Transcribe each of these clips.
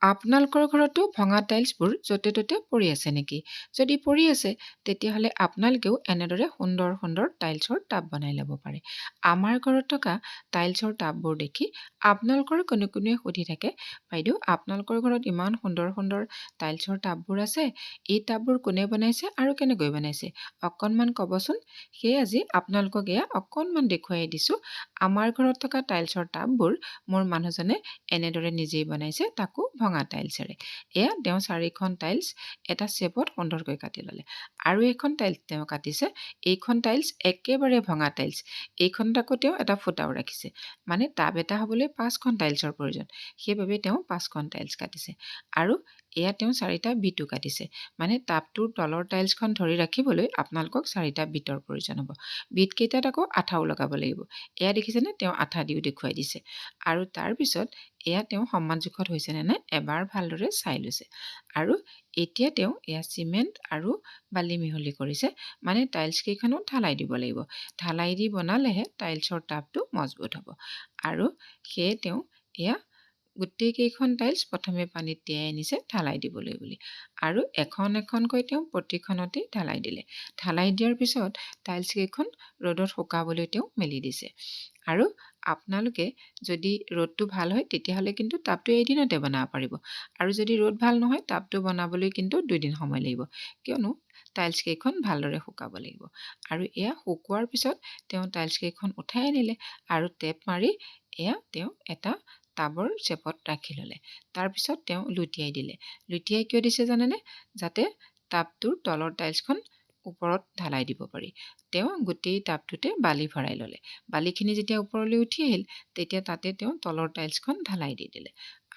আপোনালোকৰ ঘৰতো ভঙা টাইলছবোৰ য'তে ত'তে পৰি আছে নেকি? যদি পৰি আছে, তেতিয়াহ'লে আপোনালোকেও এনেদৰে সুন্দৰ সুন্দৰ টাইলছৰ টাব বনাই ল'ব পাৰে। আমাৰ ঘৰত থকা টাইলছৰ টাববোৰ দেখি আপোনালোকৰ কোনোৱে সুধি থাকে, বাইদেউ আপোনালোকৰ ঘৰত ইমান সুন্দৰ সুন্দৰ টাইলছৰ টাববোৰ আছে, এই টাববোৰ কোনে বনাইছে আৰু কেনেকৈ বনাইছে? অকণমান ক'বচোন। সেয়ে আজি আপোনালোকক এয়া অকণমান দেখুৱাই দিছোঁ। আমাৰ ঘৰত থকা টাইলছৰ টাববোৰ মোৰ মানুহজনে এনেদৰে নিজেই বনাইছে, তাকো ভঙা টাইলছেৰে। এয়া তেওঁ 4খন টাইলছ এটা শ্বেপত সুন্দৰকৈ কাটি ল'লে। আৰু এখন টাইলছ তেওঁ কাটিছে, এইখন টাইলছ একেবাৰে ভঙা টাইলছ। এইখনত আকৌ তেওঁ এটা ফুটাও ৰাখিছে। মানে টাব এটা হ'বলৈ 5খন টাইলছৰ প্ৰয়োজন। সেইবাবে তেওঁ 5খন টাইলছ কাটিছে। আৰু এয়া তেওঁ 4টা বিটো কাটিছে। মানে টাবটোৰ তলৰ টাইলছখন ধৰি ৰাখিবলৈ আপোনালোকক 4টা বিটৰ প্ৰয়োজন হ'ব। বিটকেইটাত আকৌ আঠাও লগাব লাগিব। এয়া দেখিছেনে, তেওঁ আঠা দিও দেখুৱাই দিছে। আৰু তাৰপিছত এয়া তেওঁ সমান জোখত হৈছেনে নাই এবাৰ ভালদৰে চাই লৈছে। আৰু এতিয়া তেওঁ এয়া চিমেণ্ট আৰু বালি মিহলি কৰিছে। মানে টাইলছ কেইখনো ঢালাই দিব লাগিব। ঢালাই দি বনালেহে টাইলছৰ টাবটো মজবুত হ'ব। আৰু সেয়ে তেওঁ এয়া গোটেইকেইখন টাইলছ প্ৰথমে পানীত তিয়াই আনিছে ঢালাই দিবলৈ বুলি। আৰু এখন এখনকৈ তেওঁ প্ৰতিখনতেই ঢালাই দিলে। ঢালাই দিয়াৰ পিছত টাইলছ কেইখন ৰ'দত শুকাবলৈ তেওঁ মেলি দিছে। আৰু আপোনালোকে যদি ৰ'দটো ভাল হয় তেতিয়াহ'লে কিন্তু টাবটো এদিনতে বনাব পাৰিব। আৰু যদি ৰ'দ ভাল নহয় টাবটো বনাবলৈ কিন্তু 2 দিন সময় লাগিব। কিয়নো টাইলছ কেইখন ভালদৰে শুকাব লাগিব। আৰু এয়া শুকোৱাৰ পিছত তেওঁ টাইলছ কেইখন উঠাই আনিলে আৰু টেপ মাৰি এয়া তেওঁ এটা টাবৰ শ্বেপত ৰাখি ল'লে। তাৰপিছত তেওঁ লুটিয়াই দিলে। লুটিয়াই কিয় দিছে জানেনে? যাতে টাবটোৰ তলৰ টাইলছখন ওপৰত ঢালাই দিব পাৰি। তেওঁ গোটেই টাবটোতে বালি ভৰাই ল'লে। বালিখিনি যেতিয়া ওপৰলৈ উঠি আহিল, তেতিয়া তাতে তেওঁ তলৰ টাইলছখন ঢালাই দি দিলে।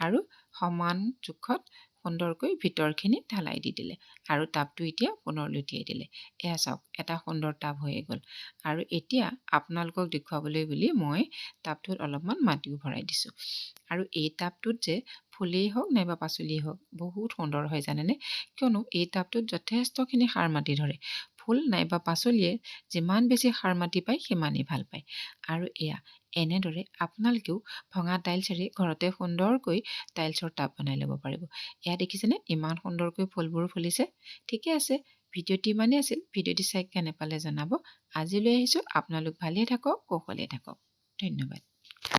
আৰু সমান জোখত সুন্দৰকৈ ভিতৰখিনি ঢালাই দি দিলে। আৰু টাবটো এতিয়া পুনৰ লুটিয়াই দিলে। এয়া চাওক, এটা সুন্দৰ টাব হৈয়ে গ'ল। আৰু এতিয়া আপোনালোকক দেখুৱাবলৈ বুলি মই টাবটোত অলপমান মাটিও ভৰাই দিছোঁ। আৰু এই টাবটোত যে ফুলেই হওক নাইবা পাচলিয়েই হওক বহুত সুন্দৰ হয় জানেনে? কিয়নো এই টাবটোত যথেষ্টখিনি সাৰ মাটি ধৰে। ফুল নাইবা পাচলিয়ে যিমান বেছি সাৰ মাটি পায় সিমানেই ভাল পায়। আৰু এয়া এনেদৰে আপোনালোকেও ভঙা টাইলছেৰে ঘৰতে সুন্দৰকৈ টাইলছৰ টাব বনাই ল'ব পাৰিব। এয়া দেখিছেনে ইমান সুন্দৰকৈ ফুলবোৰ ফুলিছে? ঠিকে আছে, ভিডিঅ'টি ইমানেই আছিল। ভিডিঅ'টি চাই কেনে পালে জনাব। আজিলৈ আহিছোঁ। আপোনালোক ভালেই থাকক, কুশলে থাকক। ধন্যবাদ।